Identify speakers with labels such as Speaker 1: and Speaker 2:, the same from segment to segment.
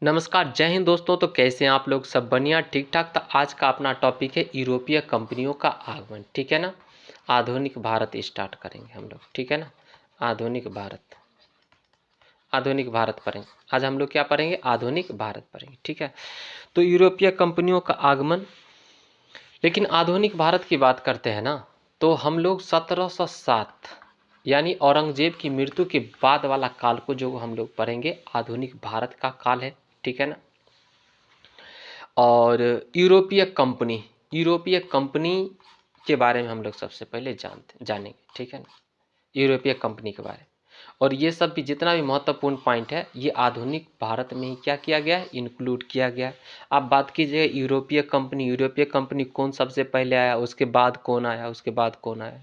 Speaker 1: नमस्कार, जय हिंद दोस्तों। तो कैसे हैं आप लोग? सब बढ़िया, ठीक ठाक। तो आज का अपना टॉपिक है यूरोपीय कंपनियों का आगमन, ठीक है ना। आधुनिक भारत स्टार्ट करेंगे हम लोग, ठीक है ना। आधुनिक भारत, आधुनिक भारत पढ़ेंगे आज हम लोग। क्या पढ़ेंगे? आधुनिक भारत पढ़ेंगे, ठीक है। तो यूरोपीय कंपनियों का आगमन, लेकिन आधुनिक भारत की बात करते हैं ना, तो हम लोग 1707 यानी औरंगजेब की मृत्यु के बाद वाला काल को जो हम लोग पढ़ेंगे, आधुनिक भारत का काल है, ठीक है ना। और यूरोपीय कंपनी के बारे में हम लोग सबसे पहले जानेंगे, ठीक है ना। यूरोपीय कंपनी के बारे में, और ये सब भी जितना भी महत्वपूर्ण पॉइंट है, ये आधुनिक भारत में ही क्या किया गया है, इंक्लूड किया गया है। आप बात कीजिए यूरोपीय कंपनी कौन सबसे पहले आया, उसके बाद कौन आया, उसके बाद कौन आया,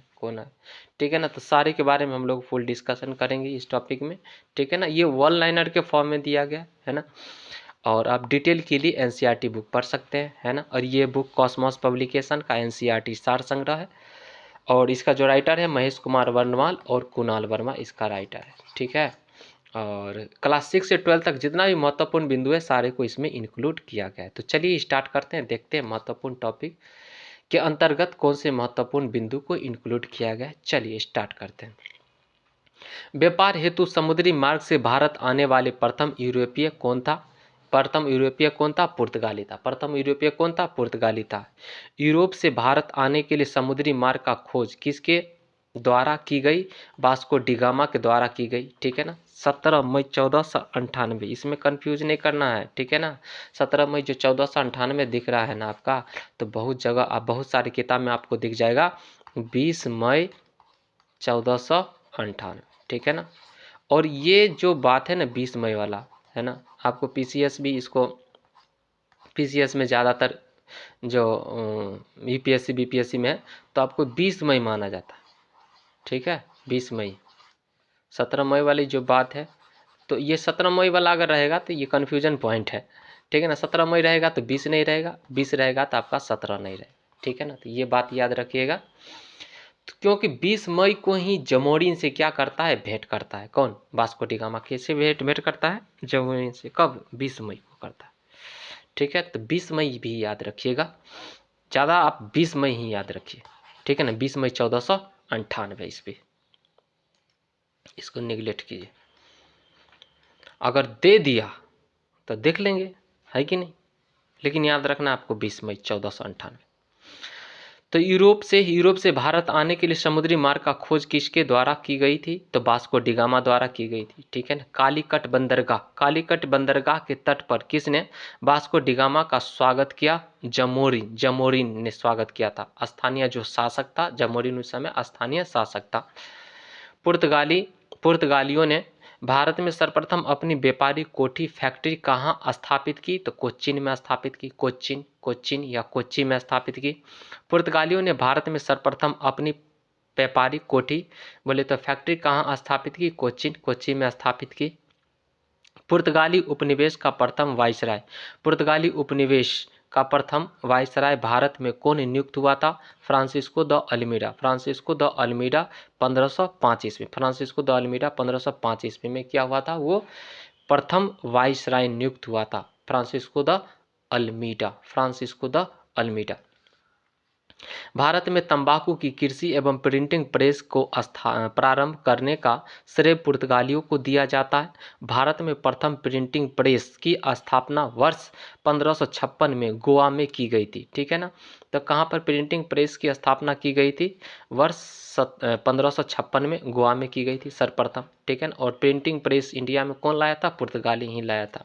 Speaker 1: ठीक है ना। तो सारे के बारे में हम लोग फुल डिस्कशन करेंगे इस टॉपिक में, ठीक है ना। ये वन लाइनर के फॉर्म में दिया गया है ना, और आप डिटेल के लिए एनसीईआरटी बुक पढ़ सकते हैं, है ना। और ये बुक कॉस्मॉस पब्लिकेशन का एनसीईआरटी सार संग्रह है, और इसका जो राइटर है महेश कुमार वर्णवाल और कुणाल वर्मा इसका राइटर है, ठीक है। और क्लास 6 से 12 तक जितना भी महत्वपूर्ण बिंदु है, सारे को इसमें इंक्लूड किया गया है। तो चलिए स्टार्ट करते हैं, देखते हैं महत्वपूर्ण टॉपिक के अंतर्गत कौन से महत्वपूर्ण बिंदु को इंक्लूड किया गया है। चलिए स्टार्ट करते हैं। व्यापार हेतु समुद्री मार्ग से भारत आने वाले प्रथम यूरोपीय कौन था? पुर्तगाली था। प्रथम यूरोपीय कौन था? पुर्तगाली था। यूरोप से भारत आने के लिए समुद्री मार्ग का खोज किसके द्वारा की गई? वास्को डिगामा के द्वारा की गई, ठीक है ना। 17 मई 1498, इसमें कंफ्यूज नहीं करना है, ठीक है ना। 17 मई जो 1498 दिख रहा है ना आपका, तो बहुत जगह आप बहुत सारी किताब में आपको दिख जाएगा 20 मई 1498, ठीक है ना। और ये जो बात है ना 20 मई वाला, है ना, आपको पीसीएस भी इसको, पीसीएस में ज़्यादातर जो यूपीएससी बीपीएससी में है, तो आपको 20 मई माना जाता है, ठीक है। 20 मई, 17 मई वाली जो बात है, तो ये 17 मई वाला अगर रहेगा तो ये कन्फ्यूजन पॉइंट है, ठीक है ना। 17 मई रहेगा तो 20 नहीं रहेगा, 20 रहेगा तो आपका 17 नहीं रहेगा, ठीक है ना। तो ये बात याद रखिएगा। तो क्योंकि 20 मई को ही जमोरिन से क्या करता है? भेंट करता है। कौन? Vasco D gamma. कैसे भेंट करता है? जमोरिन से। कब? 20 मई को करता है, ठीक है। तो 20 मई भी याद रखिएगा, ज़्यादा आप 20 मई ही याद रखिए, ठीक है ना। 20 मई 1498 ईस्वी, इसको निगलेक्ट कीजिए। अगर दे दिया तो देख लेंगे, है कि नहीं, लेकिन याद रखना आपको 20 मई 1498। तो यूरोप से भारत आने के लिए समुद्री मार्ग का खोज किसके द्वारा की गई थी? तो वास्को डिगामा द्वारा की गई थी, ठीक है ना। कालीकट बंदरगाह के तट पर किसने वास्को डिगामा का स्वागत किया? जमोरिन ने स्वागत किया था। स्थानीय जो शासक था, जमोरिन उस समय स्थानीय शासक था। पुर्तगालियों ने भारत में सर्वप्रथम अपनी व्यापारिक कोठी फैक्ट्री कहाँ स्थापित की? तो कोच्चिन में स्थापित की। कोच्चिन या कोच्चि में स्थापित की। पुर्तगालियों ने भारत में सर्वप्रथम अपनी व्यापारिक कोठी बोले तो फैक्ट्री कहाँ स्थापित की? कोच्चि में स्थापित की। पुर्तगाली उपनिवेश का प्रथम वायसराय भारत में कौन नियुक्त हुआ था? फ्रांसिस्को द अल्मीडा 1505 ईस्वी। फ्रांसिस्को द अल्मीडा 1505 ईस्वी में क्या हुआ था? वो प्रथम वायसराय नियुक्त हुआ था, फ्रांसिस्को द अल्मीडा। भारत में तंबाकू की कृषि एवं प्रिंटिंग प्रेस को प्रारंभ करने का श्रेय पुर्तगालियों को दिया जाता है। भारत में प्रथम प्रिंटिंग प्रेस की स्थापना वर्ष 1556 में गोवा में की गई थी, ठीक है ना। तो कहाँ पर प्रिंटिंग प्रेस की स्थापना की गई थी? वर्ष 1556 में गोवा में की गई थी सर्वप्रथम, ठीक है ना। और प्रिंटिंग प्रेस इंडिया में कौन लाया था? पुर्तगाली ही लाया था।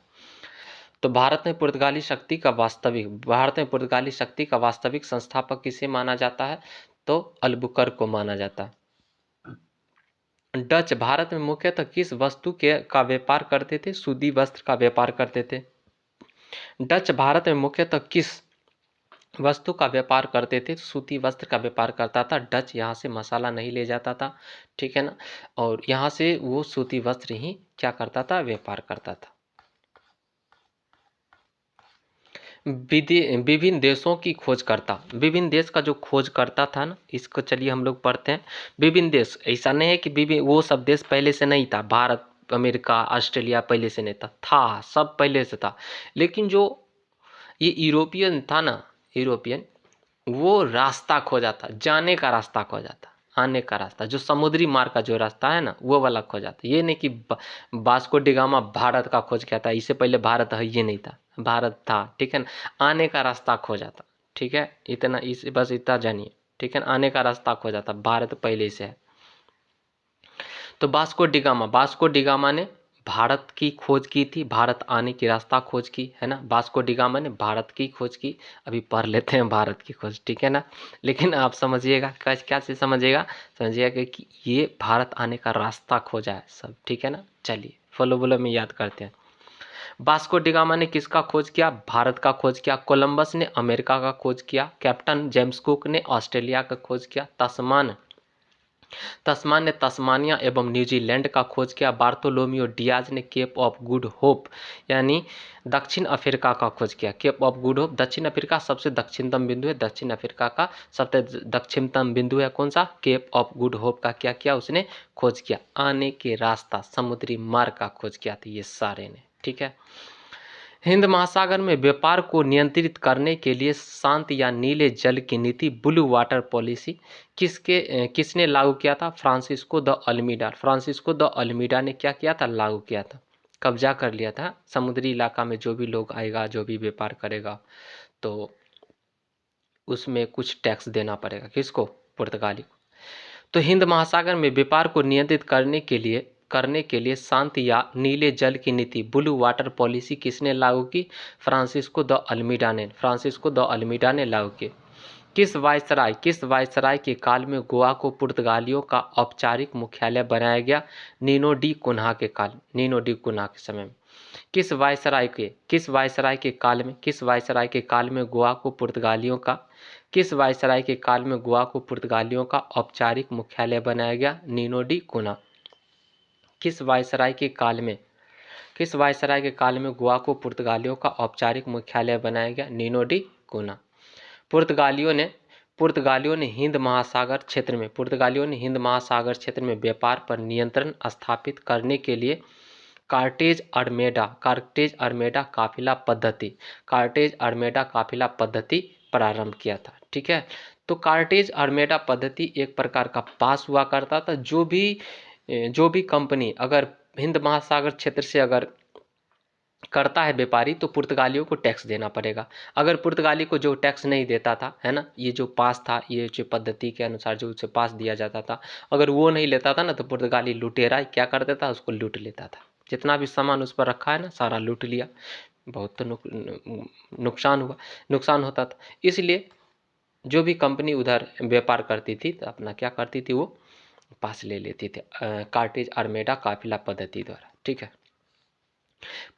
Speaker 1: तो भारत में पुर्तगाली शक्ति का वास्तविक संस्थापक किसे माना जाता है? तो अल्बुकर्क को माना जाता है। डच भारत में मुख्यतः किस वस्तु का व्यापार करते थे? सूती वस्त्र का व्यापार करते थे। डच भारत में मुख्यतः किस वस्तु का व्यापार करते थे? सूती वस्त्र का व्यापार करता था डच। यहाँ से मसाला नहीं ले जाता था, ठीक है ना, और यहाँ से वो सूती वस्त्र ही क्या करता था? व्यापार करता था। विभिन्न देशों की खोजकर्ता, विभिन्न देश का जो खोजकर्ता था ना, इसको चलिए हम लोग पढ़ते हैं। विभिन्न देश, ऐसा नहीं है कि विभिन्न वो सब देश पहले से नहीं था, भारत अमेरिका, ऑस्ट्रेलिया पहले से नहीं था, सब पहले से था। लेकिन जो ये यूरोपियन था ना, यूरोपियन, वो रास्ता खो जाता, जाने का रास्ता खो जाता, आने का रास्ता, जो समुद्री मार्ग का जो रास्ता है ना, वो वाला खो जाता। ये नहीं कि वास्को डी गामा भारत का खोज किया था, इससे पहले भारत है ये नहीं था, भारत था, ठीक है ना। आने का रास्ता खो जाता, ठीक है, इतना इस बस इतना जानिए, ठीक है ना। आने का रास्ता खो जाता, भारत पहले से है। तो वास्को डी गामा ने भारत की खोज की थी, भारत आने की रास्ता खोज की, है ना। वास्को डी गामा ने भारत की खोज की। अभी पढ़ लेते हैं भारत की खोज, ठीक है ना। लेकिन आप समझिएगा, क्या चीज़ समझिएगा, समझिएगा कि ये भारत आने का रास्ता खोजा है सब, ठीक है ना। चलिए फॉलो में याद करते हैं। वास्को डी गामा ने किसका खोज किया? भारत का खोज किया। कोलंबस ने अमेरिका का खोज किया। कैप्टन जेम्स कुक ने ऑस्ट्रेलिया का खोज किया। तस्मान ने तस्मानिया एवं न्यूजीलैंड का खोज किया। बार्थोलोमियो डियाज ने केप ऑफ गुड होप यानी दक्षिण अफ्रीका का खोज किया। केप ऑफ गुड होप दक्षिण अफ्रीका सबसे दक्षिणतम बिंदु है, दक्षिण अफ्रीका का सबसे दक्षिणतम बिंदु है कौन सा? केप ऑफ गुड होप का क्या किया उसने? खोज किया। आने के रास्ता समुद्री मार्ग का खोज किया था ये सारे ने, ठीक है। हिंद महासागर में व्यापार को नियंत्रित करने के लिए शांत या नीले जल की नीति ब्लू वाटर पॉलिसी किसने लागू किया था? Francisco de Almeida. Francisco de Almeida ने क्या किया था? लागू किया था, कब्जा कर लिया था समुद्री इलाका में। जो भी लोग आएगा, जो भी व्यापार करेगा, तो उसमें कुछ टैक्स देना पड़ेगा। किसको? पुर्तगाली को। तो हिंद महासागर में व्यापार को नियंत्रित करने के लिए शांत या नीले जल की नीति ब्लू वाटर पॉलिसी किसने लागू की? फ्रांसिस्को द अल्मीडा ने लागू की। किस वायसराय के काल में गोवा को पुर्तगालियों का औपचारिक मुख्यालय बनाया गया? नीनो डी कुन्हा के समय में। किस वायसराय के काल में गोवा को पुर्तगालियों का औपचारिक मुख्यालय बनाया गया? Nuno da Cunha. किस वायसराय के काल में गोवा को पुर्तगालियों का औपचारिक मुख्यालय बनाया गया? Nuno da Cunha. पुर्तगालियों ने हिंद महासागर क्षेत्र में व्यापार पर नियंत्रण स्थापित करने के लिए कार्टेज अरमेडा काफिला पद्धति प्रारंभ किया था, ठीक है। तो कार्टेज अरमेडा पद्धति एक प्रकार का पास हुआ करता था। जो भी कंपनी अगर हिंद महासागर क्षेत्र से अगर करता है व्यापारी, तो पुर्तगालियों को टैक्स देना पड़ेगा। अगर पुर्तगाली को जो टैक्स नहीं देता था, है ना, ये जो पास था, ये जो पद्धति के अनुसार जो उसे पास दिया जाता था, अगर वो नहीं लेता था ना, तो पुर्तगाली लुटेरा क्या कर देता था? उसको लूट लेता था। जितना भी सामान उस पर रखा है ना, सारा लूट लिया। बहुत तो नुकसान होता था। इसलिए जो भी कंपनी उधर व्यापार करती थी, तो अपना क्या करती थी? वो पास ले लेती थी कार्टेज अरमेडा काफिला पद्धति द्वारा, ठीक है।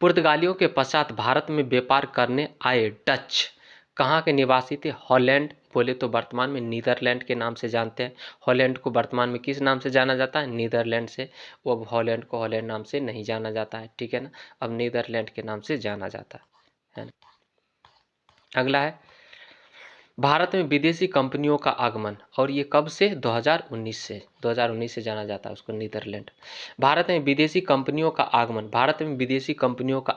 Speaker 1: पुर्तगालियों के पश्चात भारत में व्यापार करने आए डच कहाँ के निवासी थे? हॉलैंड। बोले तो वर्तमान में नीदरलैंड के नाम से जानते हैं। हॉलैंड को वर्तमान में किस नाम से जाना जाता है? नीदरलैंड से। वो अब हॉलैंड को हॉलैंड नाम से नहीं जाना जाता है, ठीक है ना, अब नीदरलैंड के नाम से जाना जाता है ना। अगला है भारत में विदेशी कंपनियों का आगमन, और ये कब से? 2019 से जाना जाता है उसको, नीदरलैंड। भारत में विदेशी कंपनियों का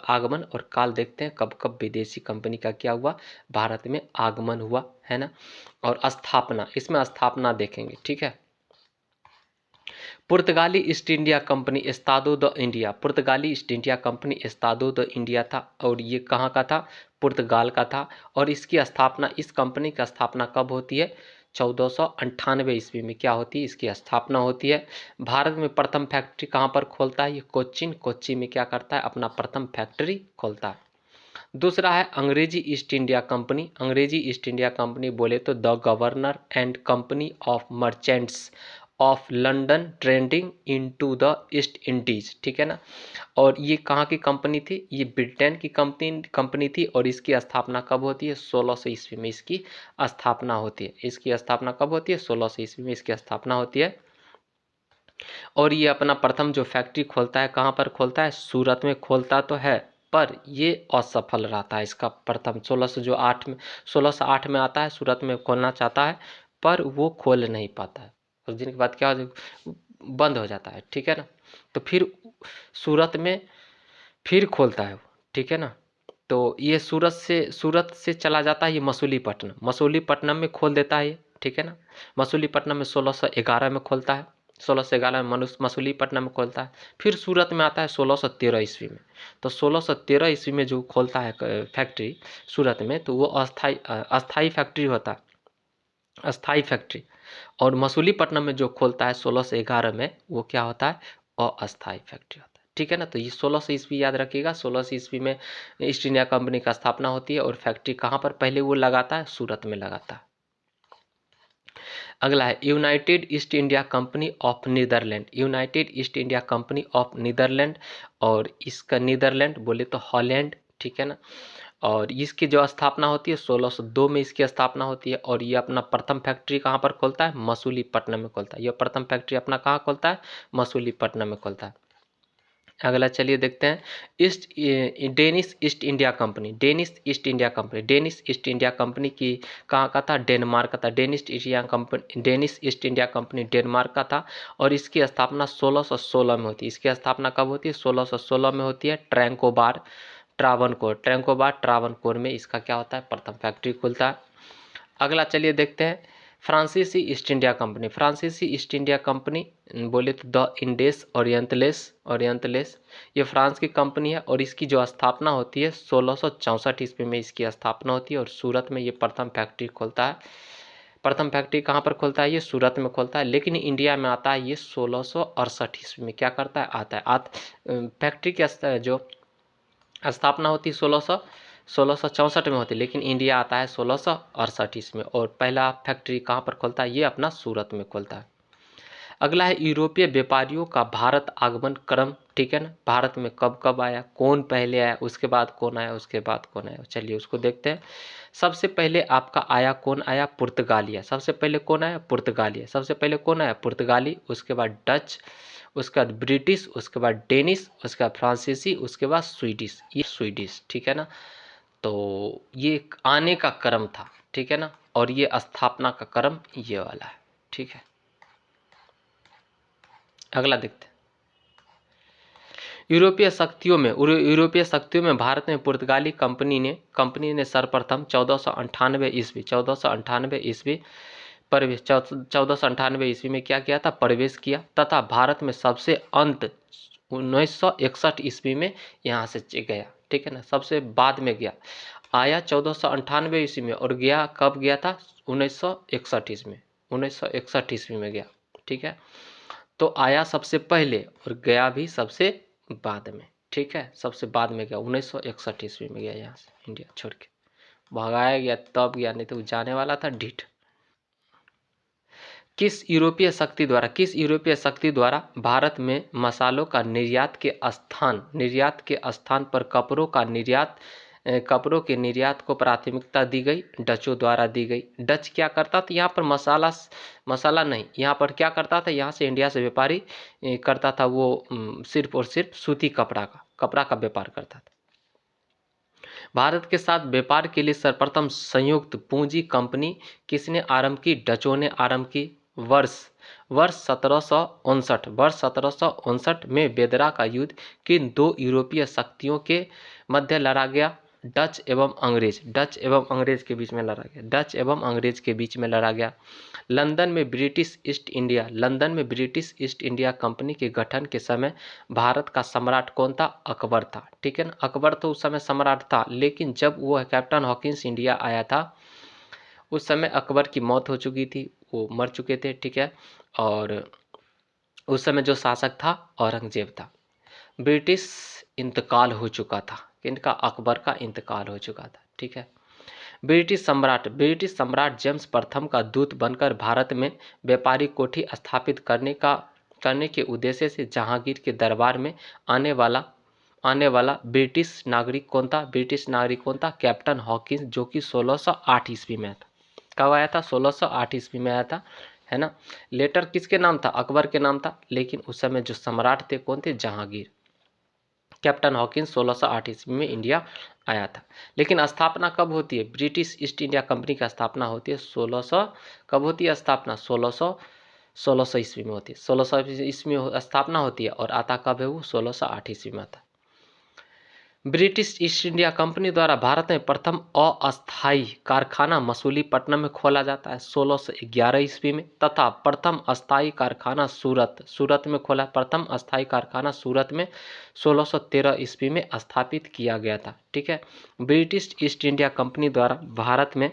Speaker 1: आगमन और काल देखते हैं कब कब विदेशी कंपनी का क्या हुआ? भारत में आगमन हुआ, है ना। और स्थापना, इसमें स्थापना देखेंगे, ठीक है। पुर्तगाली East India Company Estado da India था, और ये कहाँ का था? पुर्तगाल का था। और इस कंपनी की स्थापना कब होती है? 1498 ईस्वी में क्या होती है? इसकी स्थापना होती है। भारत में प्रथम फैक्ट्री कहाँ पर खोलता है? ये कोच्चि में क्या करता है? अपना प्रथम फैक्ट्री खोलता है। दूसरा है अंग्रेजी ईस्ट इंडिया कंपनी बोले तो the governor and company of merchants of London trading into the east Indies, ठीक है ना। और ये कहाँ की कंपनी थी? ये ब्रिटेन की कंपनी थी। और इसकी स्थापना कब होती है? 1600 ईस्वी में इसकी स्थापना होती है। इसकी स्थापना कब होती है? 1600 ईस्वी में इसकी स्थापना होती है। और ये अपना प्रथम जो फैक्ट्री खोलता है, कहाँ पर खोलता है? सूरत में खोलता तो है, पर ये असफल रहता है। इसका प्रथम 1608 में आता है, सूरत में खोलना चाहता है, पर वो खोल नहीं पाता है। कुछ दिन के बाद क्या हो, बंद हो जाता है, ठीक है ना। तो फिर सूरत में फिर खोलता है वो, ठीक है ना। तो ये सूरत से चला जाता है ये मसूलीपट्टनम में खोल देता है ये, ठीक है ना। मसूलीपट्टनम में 1611 में खोलता है, 1611 में मसूलीपट्टनम में खोलता है। फिर सूरत में आता है 1613 ईस्वी में। तो 1613 ईस्वी में जो खोलता है फैक्ट्री सूरत में, तो वो अस्थाई फैक्ट्री होता है, अस्थाई फैक्ट्री। और मसूलीपट्टनम में जो खोलता है 1611 में, वो क्या होता है, अस्थाई फैक्ट्री होता है, ठीक है ना। तो ये 1600 ईस्वी याद रखिएगा। 1600 ईस्वी में ईस्ट इंडिया कंपनी का स्थापना होती है और फैक्ट्री कहाँ पर पहले वो लगाता है, सूरत में लगाता है। अगला है United East India Company of Netherland, United East India Company of Netherland. और इसका नीदरलैंड बोले तो हॉलैंड, ठीक है ना। और इसकी जो स्थापना होती है 1602 में इसकी स्थापना होती है। और ये अपना प्रथम फैक्ट्री कहाँ पर खोलता है, मसूलीपट्टनम में खोलता है। ये प्रथम फैक्ट्री अपना कहाँ खोलता है, मसूलीपट्टनम में खोलता है। अगला चलिए देखते हैं Danish east India company, Danish east India company, Danish east India company की कहाँ का था, डेनमार्क का था। Danish east India company Denmark का था। और इसकी स्थापना 1616 में होती है। इसकी स्थापना कब होती है, 1616 में होती है। ट्रावनकोर में इसका क्या होता है, प्रथम फैक्ट्री खुलता है। अगला चलिए देखते हैं फ्रांसीसी ईस्ट इंडिया कंपनी, फ्रांसीसी ईस्ट इंडिया कंपनी बोले तो द इंडेस ओरिएंटलेस, ये फ्रांस की कंपनी है। और इसकी जो स्थापना होती है 1664 ईस्वी में इसकी स्थापना होती है। और सूरत में ये प्रथम फैक्ट्री खोलता है। प्रथम फैक्ट्री कहाँ पर खोलता है, ये सूरत में खोलता है। लेकिन इंडिया में आता है ये 1668 ईस्वी में, क्या करता है, आता है फैक्ट्री की जो स्थापना होती है 1664 में होती है। लेकिन इंडिया आता है 1668 ईस्वी में। और पहला फैक्ट्री कहाँ पर खोलता है, ये अपना सूरत में खोलता है। अगला है यूरोपीय व्यापारियों का भारत आगमन क्रम, ठीक है ना। भारत में कब कब आया, कौन पहले आया, उसके बाद कौन आया, उसके बाद कौन आया, चलिए उसको देखते हैं। सबसे पहले आपका आया कौन आया, पुर्तगालिया। सबसे पहले कौन आया, पुर्तगालिया। सबसे पहले कौन आया, पुर्तगाली। उसके बाद डच, उसके बाद ब्रिटिश, उसके बाद डेनिश, उसके बाद फ्रांसीसी, उसके बाद स्वीडिश, ये स्वीडिश, ठीक है ना। तो ये आने का क्रम था, ठीक है ना। और ये स्थापना का क्रम ये वाला है, ठीक है। अगला देखते हैं यूरोपीय शक्तियों में भारत में पुर्तगाली कंपनी ने सर्वप्रथम 1498 ईस्वी प्रवेश 1498 ईस्वी में क्या किया था, प्रवेश किया। तथा भारत में सबसे अंत 1961 ईस्वी में यहाँ से गया, ठीक है ना। सबसे बाद में गया, आया 1498 ईस्वी में और गया कब गया था, 1961 ईस्वी में, 1961 ईस्वी में गया, ठीक है। तो आया सबसे पहले और गया भी सबसे बाद में, ठीक है। सबसे बाद में गया 1961 ईस्वी में गया, यहाँ से इंडिया छोड़ के भगाया गया, तब गया, नहीं तो जाने वाला था ढीठ। किस यूरोपीय शक्ति द्वारा भारत में मसालों का निर्यात के स्थान पर कपड़ों के निर्यात को प्राथमिकता दी गई, डचों द्वारा दी गई। डच क्या करता था, यहाँ पर मसाला नहीं, यहाँ पर क्या करता था, यहाँ से इंडिया से व्यापारी करता था वो सिर्फ और सिर्फ सूती कपड़ा का व्यापार करता था। भारत के साथ व्यापार के लिए सर्वप्रथम संयुक्त पूंजी कंपनी किसने आरंभ की, डचों ने आरंभ की। वर्ष 1759 में बेदरा का युद्ध किन दो यूरोपीय शक्तियों के मध्य लड़ा गया, डच एवं अंग्रेज के बीच में लड़ा गया। लंदन में ब्रिटिश ईस्ट इंडिया कंपनी के गठन के समय भारत का सम्राट कौन था, अकबर था, ठीक है ना। अकबर तो उस समय सम्राट था, लेकिन जब वो कैप्टन हॉकिंस इंडिया आया था उस समय अकबर की मौत हो चुकी थी, वो मर चुके थे, ठीक है। और उस समय जो शासक था औरंगजेब था। ब्रिटिश इंतकाल हो चुका था, इनका अकबर का इंतकाल हो चुका था, ठीक है। ब्रिटिश सम्राट जेम्स प्रथम का दूत बनकर भारत में व्यापारी कोठी स्थापित करने के उद्देश्य से जहांगीर के दरबार में आने वाला ब्रिटिश नागरिक कौन था, कैप्टन हॉकिंस, जो कि 1608 ईस्वी में था। कब आया था, 1608 ईस्वी में आया था, है ना। लेटर किसके नाम था, अकबर के नाम था, लेकिन उस समय जो सम्राट थे कौन थे, जहांगीर। कैप्टन हॉकिंस 1608 ईस्वी में इंडिया आया था। लेकिन स्थापना कब होती है, ब्रिटिश ईस्ट इंडिया कंपनी की स्थापना होती है 1600, कब होती है स्थापना, 1600 ईस्वी में होती है, 1600 ईस्वी में स्थापना होती है और आता कब है वो 1608 ईस्वी में आता है। ब्रिटिश ईस्ट इंडिया कंपनी द्वारा भारत में प्रथम अस्थायी कारखाना मसूलीपट्टनम में खोला जाता है 1611 ईस्वी में, तथा प्रथम अस्थायी कारखाना सूरत में खोला। प्रथम अस्थायी कारखाना सूरत में 1613 ईस्वी में स्थापित किया गया था। ठीक है, ब्रिटिश ईस्ट इंडिया कंपनी द्वारा भारत में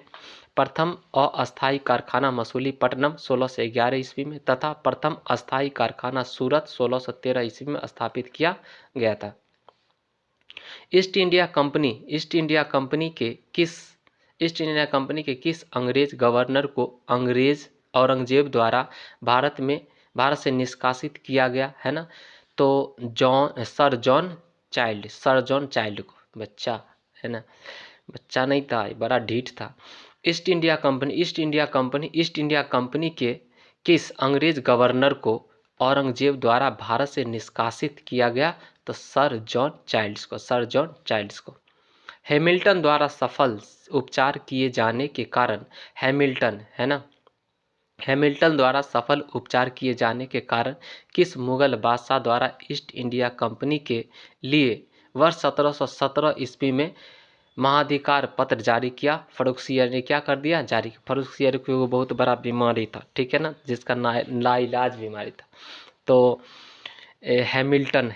Speaker 1: प्रथम अस्थायी कारखाना मसूलीपट्टनम 1611 ईस्वी में तथा प्रथम अस्थायी कारखाना सूरत 1613 ईस्वी में स्थापित किया गया था। ईस्ट इंडिया कंपनी के किस अंग्रेज गवर्नर को अंग्रेज औरंगजेब द्वारा भारत से निष्कासित किया गया है ना? तो सर जॉन चाइल्ड को, बच्चा है ना, बच्चा नहीं था, बड़ा ढीठ था। ईस्ट इंडिया कंपनी के किस अंग्रेज गवर्नर को औरंगजेब द्वारा भारत से निष्कासित किया गया? तो सर जॉन चाइल्ड्स को। हैमिल्टन द्वारा सफल उपचार किए जाने के कारण हैमिल्टन द्वारा सफल उपचार किए जाने के कारण किस मुगल बादशाह द्वारा ईस्ट इंडिया कंपनी के लिए वर्ष 1717 ईस्वी में महाधिकार पत्र जारी किया? फर्रुखसियर ने क्या कर दिया? जारी। फर्रुखसियर को बहुत बड़ा बीमारी था, ठीक है ना, जिसका लाइलाज बीमारी था। तो हैमिल्टन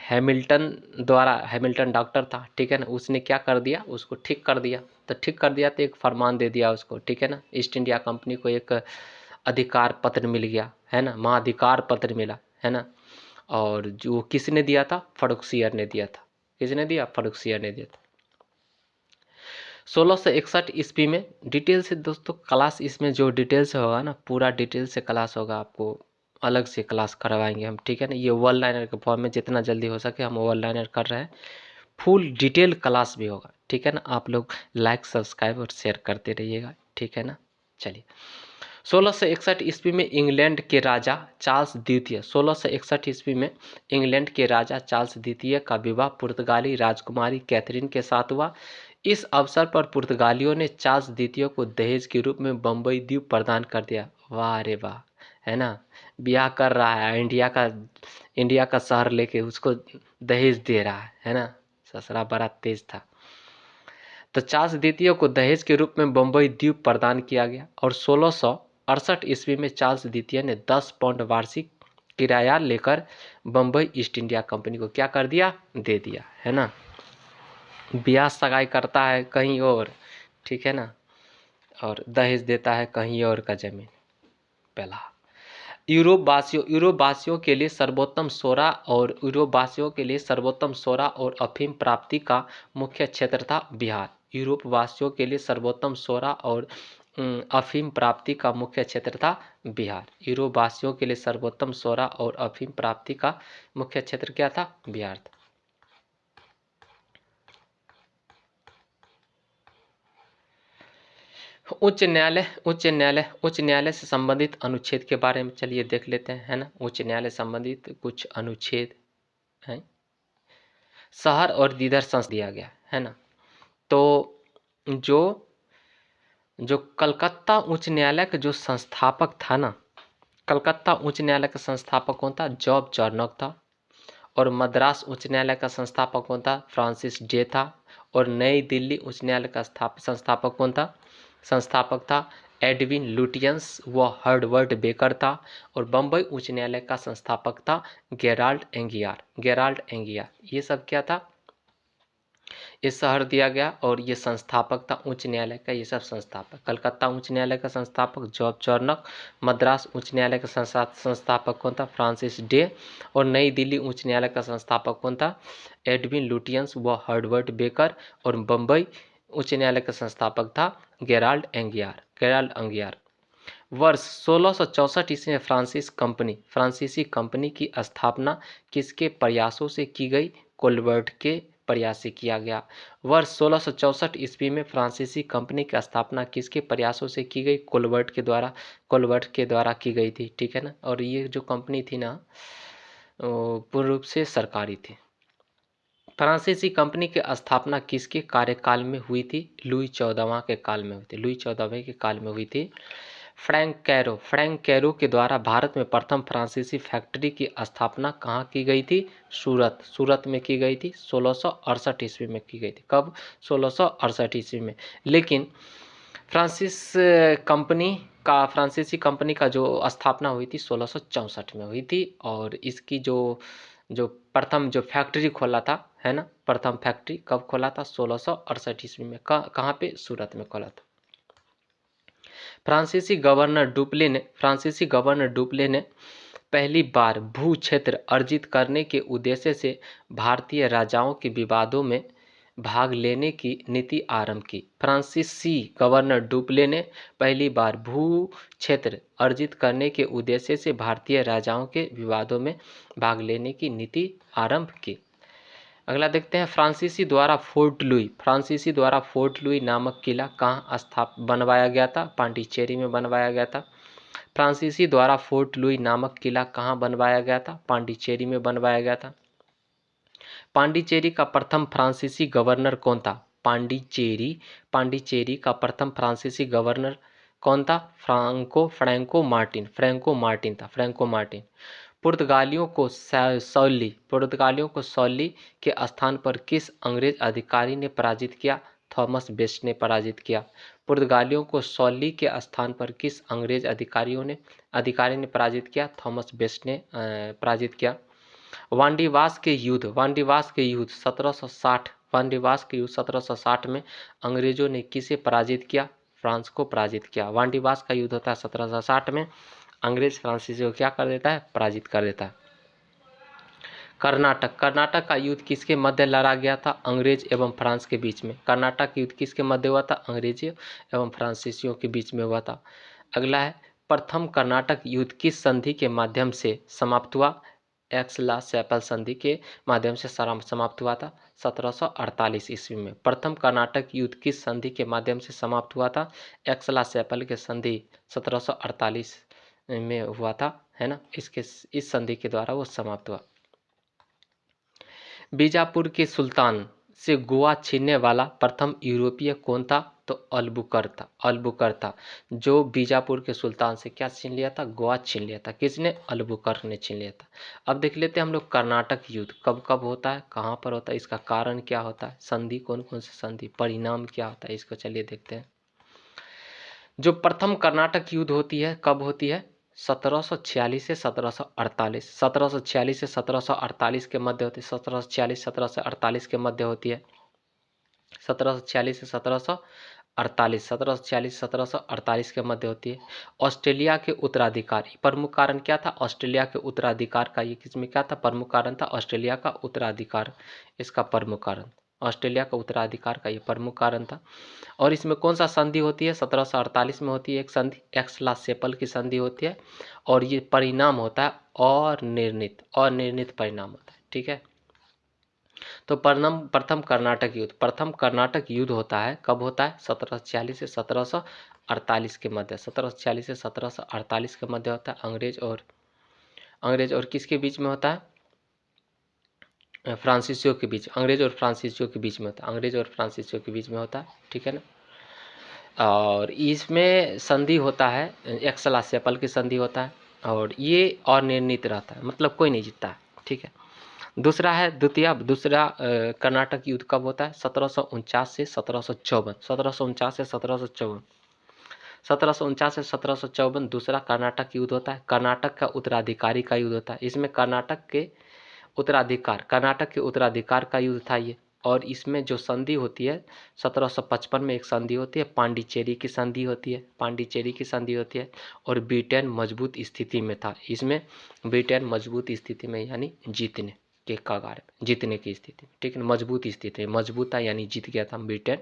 Speaker 1: डॉक्टर था, ठीक है ना, उसने क्या कर दिया? उसको ठीक कर दिया। तो एक फरमान दे दिया उसको, ठीक है ना। ईस्ट इंडिया कंपनी को एक अधिकार पत्र मिल गया है ना, महाधिकार पत्र मिला है ना। और जो किसने दिया था? फर्रुखसियर ने दिया था। किसने दिया? फर्रुखसियर ने दिया था। 1661 ईस्वी में डिटेल से दोस्तों क्लास, इसमें जो डिटेल से होगा ना, पूरा डिटेल से क्लास होगा, आपको अलग से क्लास करवाएंगे हम, ठीक है ना। ये वन लाइनर के फॉर्म में जितना जल्दी हो सके हम वन लाइनर कर रहे हैं, फुल डिटेल क्लास भी होगा, ठीक है ना। आप लोग लाइक, सब्सक्राइब और शेयर करते रहिएगा, ठीक है ना। चलिए, 1661 ईस्वी में इंग्लैंड के राजा चार्ल्स द्वितीय 1661 ईस्वी में इंग्लैंड के राजा चार्ल्स द्वितीय का विवाह पुर्तगाली राजकुमारी कैथरीन के साथ हुआ। इस अवसर पर पुर्तगालियों ने चार्ल्स द्वितीय को दहेज के रूप में बम्बई द्वीप प्रदान कर दिया। वाह रे वाह, है ना, ब्याह कर रहा है, इंडिया का शहर लेके उसको दहेज दे रहा है ना। ससुरा बड़ा तेज था। तो चार्ल्स द्वितीय को दहेज के रूप में बम्बई द्वीप प्रदान किया गया और 1668 ईस्वी में चार्ल्स द्वितीय ने 10 पाउंड वार्षिक किराया लेकर बम्बई ईस्ट इंडिया कंपनी को क्या कर दिया? दे दिया, है ना। ब्याह सगाई करता है कहीं और, ठीक है ना, और दहेज देता है कहीं और का जमीन। पहला, यूरोप वासियों के लिए सर्वोत्तम सोरा और अफीम प्राप्ति का मुख्य क्षेत्र था बिहार। यूरोप वासियों के लिए सर्वोत्तम सोरा और अफीम प्राप्ति का मुख्य क्षेत्र था बिहार। यूरोप वासियों के लिए सर्वोत्तम सोरा और अफीम प्राप्ति का मुख्य क्षेत्र क्या था? बिहार था। उच्च न्यायालय से संबंधित अनुच्छेद के बारे में चलिए देख लेते हैं, है ना। उच्च न्यायालय संबंधित कुछ अनुच्छेद हैं। शहर और दीदर संस्थान दिया गया है ना। तो जो कलकत्ता उच्च न्यायालय का जो संस्थापक था ना, कलकत्ता उच्च न्यायालय का संस्थापक कौन था? जॉब चार्नॉक था। और मद्रास उच्च न्यायालय का संस्थापक कौन था? फ्रांसिस डे था। और नई दिल्ली उच्च न्यायालय का संस्थापक कौन था? संस्थापक था एडविन लुटियंस व हर्डवर्ड बेकर था। और बम्बई उच्च न्यायालय का संस्थापक था गेराल्ड एंगियार। ये सब क्या था? ये शहर दिया गया और ये संस्थापक था उच्च न्यायालय का, ये सब संस्थापक। कलकत्ता उच्च न्यायालय का संस्थापक जॉब चार्नॉक, मद्रास उच्च न्यायालय का संस्थापक कौन था? Francis day. और नई दिल्ली उच्च न्यायालय का संस्थापक कौन था? एडविन लुटियंस व हर्डवर्ड बेकर। और बम्बई उच्च न्यायालय का संस्थापक था गेराल्ड एंगियार। वर्ष 1664 ईस्वी में फ्रांसीसी कंपनी की स्थापना किसके प्रयासों से की गई? कोलबर्ट के प्रयास से किया गया। वर्ष 1664 ईस्वी में फ्रांसीसी कंपनी की स्थापना किसके प्रयासों से की गई? कोलबर्ट के द्वारा की गई थी, ठीक है ना। और ये जो कंपनी थी ना, पूर्ण रूप से सरकारी थी। फ्रांसीसी कंपनी की स्थापना किसके कार्यकाल में हुई थी? लुई 14वां के काल में हुई थी। फ्रैंक कैरो के द्वारा भारत में प्रथम फ्रांसीसी फैक्ट्री की स्थापना कहाँ की गई थी? सूरत में की गई थी। 1668 ईस्वी में की गई थी। कब? 1668 ईस्वी में। लेकिन फ्रांसीसी कंपनी का जो स्थापना हुई थी 1664 में हुई थी। और इसकी जो प्रथम जो फैक्ट्री खोला था, है ना, प्रथम फैक्ट्री कब खोला था? 1668 ईस्वी में। कहाँ पे? सूरत में खोला था। फ्रांसीसी गवर्नर डुप्ले ने पहली बार भू क्षेत्र अर्जित करने के उद्देश्य से भारतीय राजाओं के विवादों में भाग लेने की नीति आरंभ की। फ्रांसीसी गवर्नर डुप्ले ने पहली बार भू क्षेत्र अर्जित करने के उद्देश्य से भारतीय राजाओं के विवादों में भाग लेने की नीति आरंभ की। अगला देखते हैं, फ्रांसीसी द्वारा फोर्ट लुई नामक किला कहाँ बनवाया गया था? पांडिचेरी में बनवाया गया था। फ्रांसीसी द्वारा फोर्ट लुई नामक किला कहाँ बनवाया गया था? पांडिचेरी में बनवाया गया था। पांडिचेरी का प्रथम फ्रांसीसी गवर्नर कौन था? पांडिचेरी का प्रथम फ्रांसीसी गवर्नर कौन था? फ्रैंको मार्टिन था। पुर्तगालियों को सौली के स्थान पर किस अंग्रेज अधिकारी ने पराजित किया? थॉमस बेस्ट ने पराजित किया। पुर्तगालियों को सौली के स्थान पर किस अंग्रेज अधिकारी ने पराजित किया? थॉमस बेस्ट ने पराजित किया। वांडीवास के युद्ध 1760 में अंग्रेजों ने किसे पराजित किया? फ्रांस को पराजित किया। वांडीवास का युद्ध होता है 1760 में। अंग्रेज फ्रांसीसी को क्या कर देता है? पराजित कर देता है। कर्नाटक का युद्ध किसके मध्य लड़ा गया था? अंग्रेज एवं फ्रांस के बीच में। कर्नाटक युद्ध किसके मध्य हुआ था? अंग्रेजी एवं फ्रांसीसियों के बीच में हुआ था। अगला है, प्रथम कर्नाटक युद्ध किस संधि के माध्यम से समाप्त हुआ? एक्स-ला-चैपल संधि के माध्यम से समाप्त हुआ था 1748 ईस्वी में। प्रथम कर्नाटक युद्ध किस संधि के माध्यम से समाप्त हुआ था? एक्स-ला-चैपल के संधि 1748 में हुआ था, है ना। इस संधि के द्वारा वो समाप्त हुआ। बीजापुर के सुल्तान से गोवा छीनने वाला प्रथम यूरोपीय कौन था? तो अल्बुकर था। जो बीजापुर के सुल्तान से क्या छीन लिया था? गोवा छीन लिया था। किसने? अल्बुकर ने छीन लिया था। अब देख लेते हैं हम लोग कर्नाटक युद्ध कब कब होता है, कहाँ पर होता है, इसका कारण क्या होता है, संधि कौन कौन से संधि, परिणाम क्या होता है, इसको चलिए देखते हैं। जो प्रथम कर्नाटक युद्ध होती है कब होती है? 1746 से 1748। 1746 से 1748 के मध्य होती है। 1746 1748 के मध्य होती है। 1746 से 1748 1746 1748 के मध्य होती है। ऑस्ट्रेलिया के उत्तराधिकारी, प्रमुख कारण क्या था? ऑस्ट्रेलिया के उत्तराधिकार का, ये किसमें क्या था? प्रमुख कारण था ऑस्ट्रेलिया का उत्तराधिकार। इसका प्रमुख कारण ऑस्ट्रेलिया का उत्तराधिकार का ये प्रमुख कारण था। और इसमें कौन सा संधि होती है? 1748 में होती है एक संधि, एक्स-ला-चैपल की संधि होती है। और ये परिणाम होता है अनिर्णित परिणाम होता है। ठीक है, तो प्रथम कर्नाटक युद्ध होता है कब होता है? 1746 से 1748 के मध्य। 1746 से 1748 के मध्य होता है। अंग्रेज और किसके बीच में होता है? फ्रांसीसियों के बीच। अंग्रेज और फ्रांसीसियों के बीच में होता है। ठीक है ना। और इसमें संधि होता है, एक्स-ला-चैपल की संधि होता है। और ये अनिर्णित रहता है, मतलब कोई नहीं जीतता है। ठीक है। दूसरा कर्नाटक युद्ध कब होता है? 1749 से 1754। 1749 से 1754। 1749 से 1754 दूसरा कर्नाटक युद्ध होता है। कर्नाटक का उत्तराधिकारी का युद्ध होता है। इसमें कर्नाटक के उत्तराधिकार का युद्ध था ये। और इसमें जो संधि होती है 1755 में एक संधि होती है, पांडिचेरी की संधि होती है। और ब्रिटेन मजबूत स्थिति में था। इसमें ब्रिटेन मजबूत स्थिति में यानी जीतने के कगार, जीतने की स्थिति। ठीक है, मजबूत स्थिति, मजबूत था यानी जीत गया था ब्रिटेन।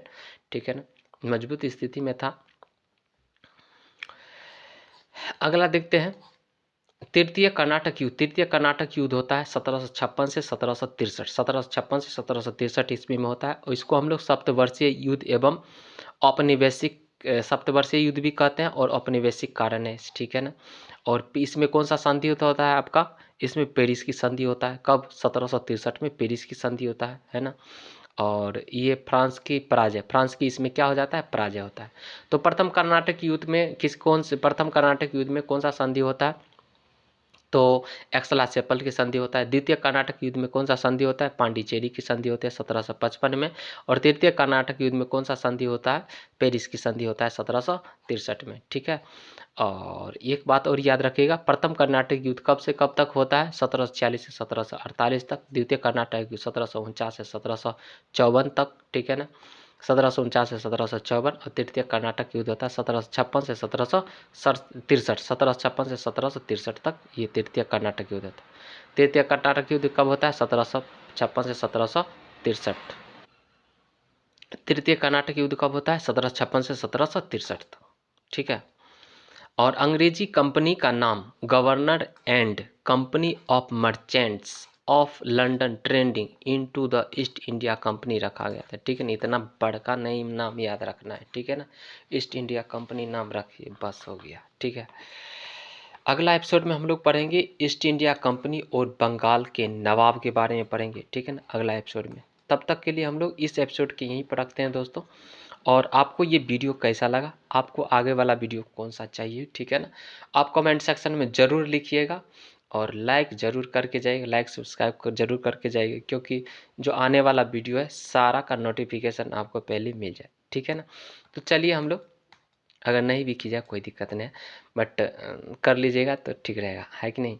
Speaker 1: ठीक है ना, मजबूत स्थिति में था। अगला देखते हैं, तृतीय कर्नाटक युद्ध होता है 1756 से 1763। 1756 से 1763 ईस्वी में होता है। और इसको हम लोग सप्तवर्षीय युद्ध एवं औपनिवेशिक, सप्तवर्षीय युद्ध भी कहते हैं और औपनिवेशिक कारण है। ठीक है ना। और इसमें कौन सा संधि होता है आपका? इसमें पेरिस की संधि होता है। कब? 1763 में पेरिस की संधि होता है ना। और ये फ्रांस की पराजय, फ्रांस की इसमें क्या हो जाता है, पराजय होता है। तो प्रथम कर्नाटक युद्ध में प्रथम कर्नाटक युद्ध में कौन सा संधि होता है, तो एक्सला-चैपल की संधि होता है। द्वितीय कर्नाटक युद्ध में कौन सा संधि होता है, पांडिचेरी की संधि होती है 1755 में। और तृतीय कर्नाटक युद्ध में कौन सा संधि होता है, पेरिस की संधि होता है 1763 में। ठीक है, और एक बात और याद रखिएगा, प्रथम कर्नाटक युद्ध कब से कब तक होता है, 1746 से 1748 तक। द्वितीय कर्नाटक युद्ध 1749 से 1754 तक। ठीक है ना, 1749 से 1754। और तृतीय कर्नाटक युद्ध होता है 1756 से 1763, 1756 से 1763 तक ये तृतीय कर्नाटक युद्ध होता है। तृतीय कर्नाटक युद्ध कब होता है, 1756 से 1763। तृतीय कर्नाटक युद्ध कब होता है, 1756 से 1763 तक। ठीक है, और अंग्रेजी कंपनी का नाम governor and company of merchants of London trading into the east India company रखा गया था। ठीक है ना, इतना बड़का नहीं नाम याद रखना है। ठीक है ना, ईस्ट इंडिया कंपनी नाम रखिए, बस हो गया। ठीक है, अगला एपिसोड में हम लोग पढ़ेंगे ईस्ट इंडिया कंपनी और बंगाल के नवाब के बारे में पढ़ेंगे। ठीक है ना, अगला एपिसोड में। तब तक के लिए हम लोग इस एपिसोड के यहीं पर रखते हैं दोस्तों। और आपको ये वीडियो कैसा लगा, आपको आगे वाला वीडियो कौन सा चाहिए, ठीक है ना, आप कमेंट सेक्शन में ज़रूर लिखिएगा। और लाइक ज़रूर करके जाइएगा, लाइक सब्सक्राइब ज़रूर करके जाइएगा, क्योंकि जो आने वाला वीडियो है सारा का नोटिफिकेशन आपको पहले मिल जाए। ठीक है ना, तो चलिए हम लोग, अगर नहीं भी कीजिए कोई दिक्कत नहीं है, बट कर लीजिएगा तो ठीक रहेगा, है कि नहीं।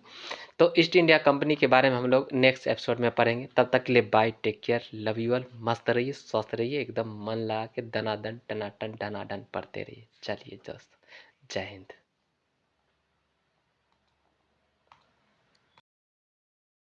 Speaker 1: तो ईस्ट इंडिया कंपनी के बारे में हम लोग नेक्स्ट एपिसोड में पढ़ेंगे। तब तक के लिए bye, take care, love you all, मस्त रहिए, स्वस्थ रहिए, एकदम मन लगा के दनादन टनाटन डनाडन पढ़ते रहिए। चलिए दोस्त, जय हिंद।